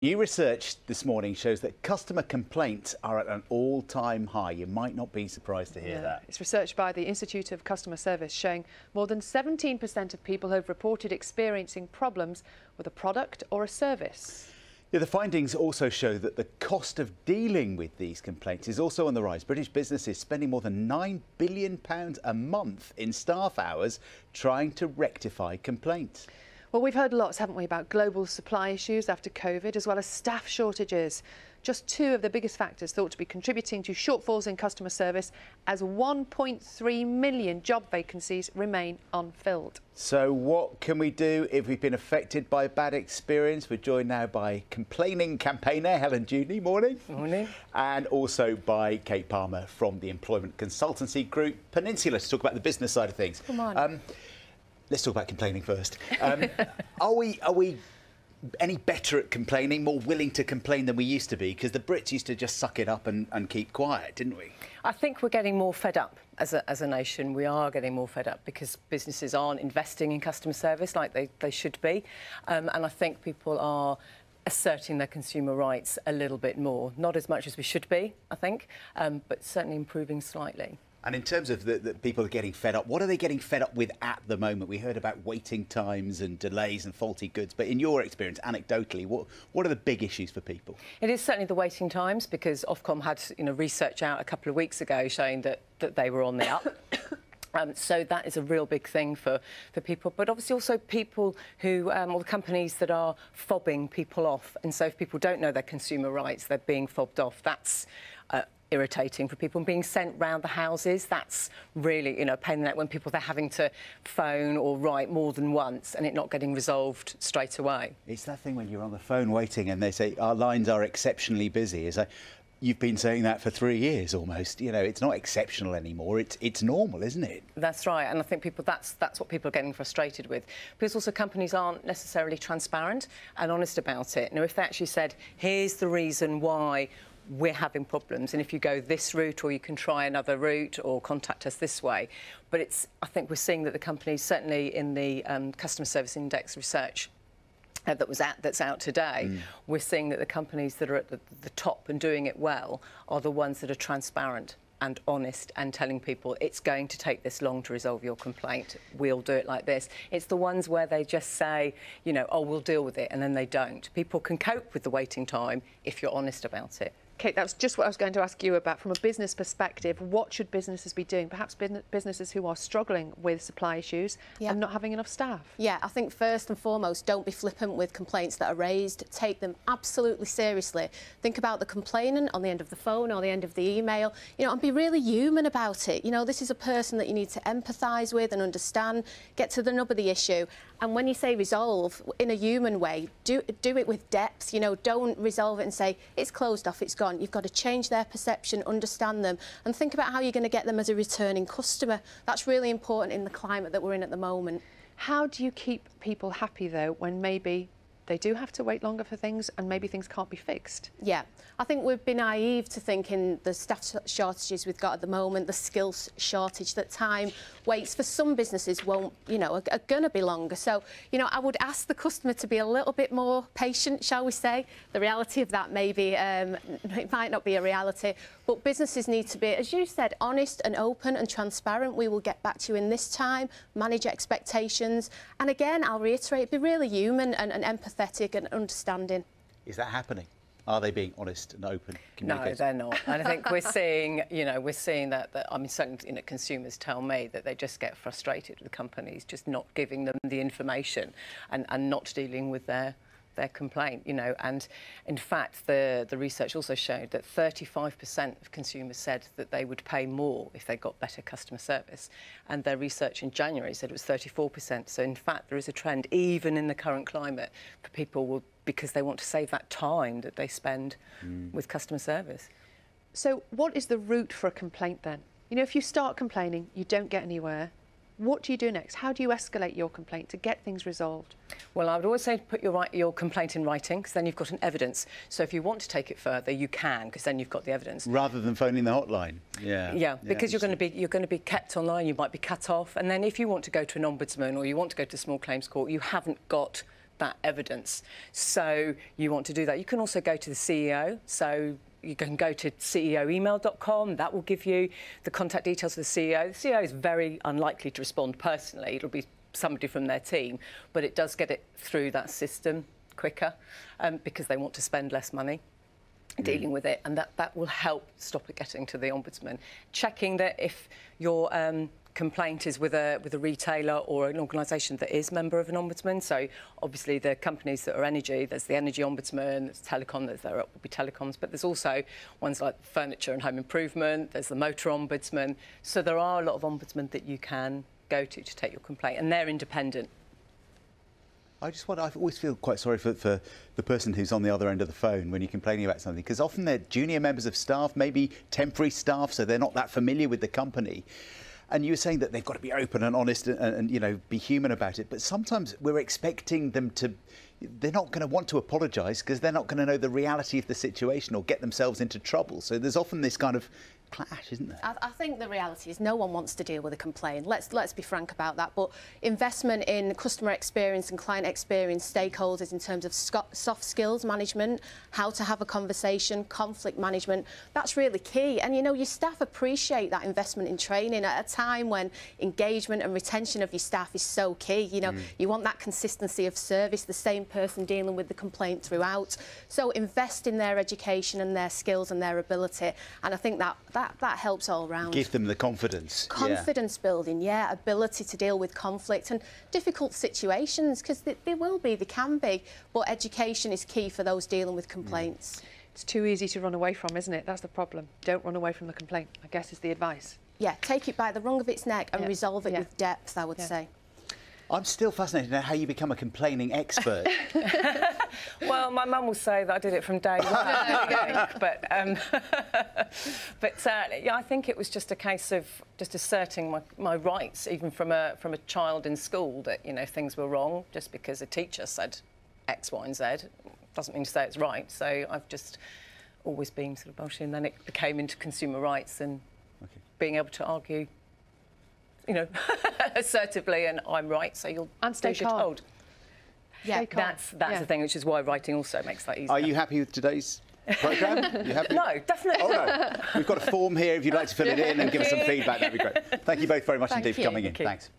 New research this morning shows that customer complaints are at an all-time high. You might not be surprised to hear that. It's research by the Institute of Customer Service showing more than 17% of people have reported experiencing problems with a product or a service. Yeah, the findings also show that the cost of dealing with these complaints is also on the rise. British businesses spending more than £9 billion a month in staff hours trying to rectify complaints. Well, we've heard lots, haven't we, about global supply issues after COVID, as well as staff shortages. Just two of the biggest factors thought to be contributing to shortfalls in customer service, as 1.3 million job vacancies remain unfilled. So what can we do if we've been affected by a bad experience? We're joined now by complaining campaigner Helen. Morning. Morning. And also by Kate Palmer from the employment consultancy group Peninsula to talk about the business side of things. Come on. Let's talk about complaining first. Are we any better at complaining, more willing to complain than we used to be? Because the Brits used to just suck it up and keep quiet, didn't we? I think we're getting more fed up as a nation. We are getting more fed up because businesses aren't investing in customer service like they should be. And I think people are asserting their consumer rights a little bit more. Not as much as we should be, I think, but certainly improving slightly. And in terms of the people are getting fed up, what are they getting fed up with at the moment? We heard about waiting times and delays and faulty goods, but in your experience, anecdotally, what are the big issues for people? It is certainly the waiting times, because Ofcom had research out a couple of weeks ago showing that they were on the up. So that is a real big thing for people, but obviously also people who, or the companies that are fobbing people off. And so if people don't know their consumer rights, they're being fobbed off. That's irritating for people. And being sent round the houses, that's really, a pain in the neck when they're having to phone or write more than once and it not getting resolved straight away. It's that thing when you're on the phone waiting and they say, our lines are exceptionally busy. It's like, you've been saying that for 3 years almost. It's not exceptional anymore. It's normal, isn't it? That's right. And I think that's what people are getting frustrated with. Because also companies aren't necessarily transparent and honest about it. If they actually said, here's the reason why we're having problems, and if you go this route, or you can try another route, or contact us this way. But I think we're seeing that the companies, certainly in the Customer Service Index research that's out today, we're seeing that the companies that are at the top and doing it well are the ones that are transparent and honest and telling people it's going to take this long to resolve your complaint, we'll do it like this. It's the ones where they just say, oh, we'll deal with it, and then they don't. People can cope with the waiting time if you're honest about it. Kate, that's just what I was going to ask you about. From a business perspective, what should businesses be doing? Perhaps businesses who are struggling with supply issues and not having enough staff. Yeah, I think first and foremost, don't be flippant with complaints that are raised. Take them absolutely seriously. Think about the complainant on the end of the phone or the end of the email, and be really human about it. This is a person that you need to empathise with and understand, get to the nub of the issue. And when you say resolve in a human way, do it with depth. Don't resolve it and say, it's closed off, it's gone. You've got to change their perception, understand them, and think about how you're going to get them as a returning customer. That's really important in the climate that we're in at the moment. How do you keep people happy, though, when maybe they do have to wait longer for things and maybe things can't be fixed? Yeah, I think we've been naive to thinking the staff shortages we've got at the moment, the skills shortage, that time waits for some businesses are going to be longer. So, I would ask the customer to be a little bit more patient, shall we say. The reality of that maybe, it might not be a reality, but businesses need to be, as you said, honest and open and transparent. We will get back to you in this time, manage expectations. And again, I'll reiterate, be really human and empathetic and understanding. Is that happening? Are they being honest and open? No, they're not. And I think we're seeing, that certainly, consumers tell me that they just get frustrated with companies just not giving them the information and not dealing with their complaint, and in fact the research also showed that 35% of consumers said that they would pay more if they got better customer service, and their research in January said it was 34%. So in fact there is a trend, even in the current climate, for people because they want to save that time that they spend with customer service. So what is the route for a complaint then? If you start complaining, you don't get anywhere. What do you do next? How do you escalate your complaint to get things resolved? Well, I would always say put your complaint in writing, because then you've got an evidence. So if you want to take it further, you can, because then you've got the evidence. Rather than phoning the hotline. Yeah, because you're going to be kept online. You might be cut off, and then if you want to go to an ombudsman or you want to go to small claims court, you haven't got that evidence. So you want to do that. You can also go to the CEO. So you can go to ceoemail.com. That will give you the contact details of the CEO. The CEO is very unlikely to respond personally. It'll be somebody from their team, but it does get it through that system quicker because they want to spend less money dealing with it, and that will help stop it getting to the Ombudsman. Checking that if your complaint is with a retailer or an organisation that is member of an Ombudsman. So obviously the companies that are energy, there's the Energy Ombudsman, there's Telecom, there will be telecoms, but there's also ones like Furniture and Home Improvement, there's the Motor Ombudsman. So there are a lot of ombudsmen that you can go to take your complaint, and they're independent. I always feel quite sorry for the person who's on the other end of the phone when you're complaining about something, because often they're junior members of staff, maybe temporary staff, so they're not that familiar with the company. And you were saying that they've got to be open and honest and you know, be human about it. But sometimes we're expecting them to, they're not going to want to apologise because they're not going to know the reality of the situation or get themselves into trouble. So there's often this kind of clash, isn't there? I think the reality is no one wants to deal with a complaint. Let's be frank about that. But investment in customer experience and client experience stakeholders in terms of soft skills management, how to have a conversation, conflict management, that's really key. And, you know, your staff appreciate that investment in training at a time when engagement and retention of your staff is so key. You know, you want that consistency of service, the same person dealing with the complaint throughout. So invest in their education and their skills and their ability. And I think that helps all round. Give them the confidence. Confidence building, yeah, ability to deal with conflict and difficult situations, because they can be, but education is key for those dealing with complaints. It's too easy to run away from, isn't it? That's the problem. Don't run away from the complaint, I guess is the advice. Yeah, take it by the wrong of its neck and resolve it with depth, I would say. I'm still fascinated to know how you become a complaining expert. Well, my mum will say that I did it from day one, but yeah, I think it was just a case of just asserting my rights, even from a child in school, that, you know, things were wrong. Just because a teacher said X, Y and Z doesn't mean to say it's right. So I've just always been sort of bullshit, and then it became into consumer rights and being able to argue, you know, assertively, and I'm right, so you'll stay calm. Yeah, that's the thing, which is why writing also makes that easier. Are you happy with today's programme? You happy? No, definitely. Oh, no. We've got a form here if you'd like to fill it in and give us some feedback, that'd be great. Thank you both very much indeed for coming in. Thanks.